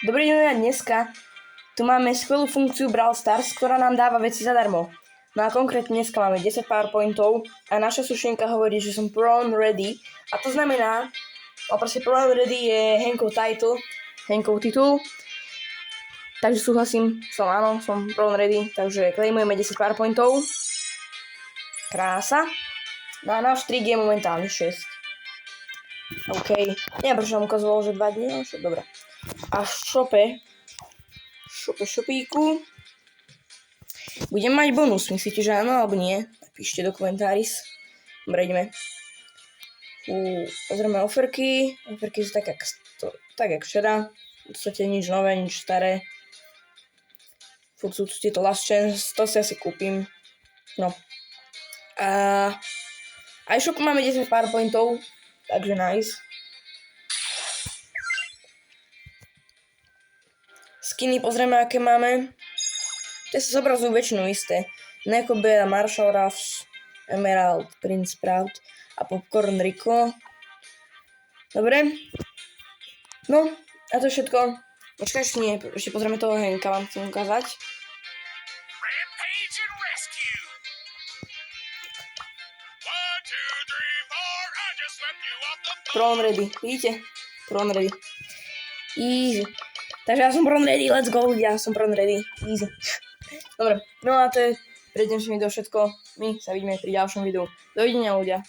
Dobrý deň, a dneska tu máme skvelú funkciu Brawl Stars, ktorá nám dáva veci zadarmo. No a konkrétne dneska máme 10 powerpointov a naša sušenka hovorí, že som prawn ready. A to znamená, proste prawn ready je Henkov titul. Takže súhlasím, áno, som prawn ready, takže claimujeme 10 powerpointov. Krása. No a náš trik je momentálne 6. OK. Neviem, prečo nám ukazovalo, že 2 dní, ale však dobre. A šopíku. Budem mať bonus, myslíte, že áno alebo nie? Napíšte do komentáris. Dobre, ideme. Pozrieme oferky. Oferky sú tak jak včera. V podstate nič nové, nič staré. Furt sú tu tieto last chance, to si asi kúpim. No. A aj v shopu máme 10 powerpointov, takže nice. Skiny pozrieme, aké máme. Tie sa zobrazujú väčšinou isté. Neko Bea, Marshall Ruffs, Emerald, Prince Sprout a Popcorn Rico. Dobre. No, a to je všetko. Počkaj, ešte pozrieme toho Henka, vám chcem ukázať. Prawn ready, vidíte? Prawn ready. Easy. Takže ja som prawn ready, let's go ľudia, som prawn ready, easy. Dobre, no a to je pre dnešné video všetko. My sa vidíme pri ďalšom videu. Dovidenia ľudia.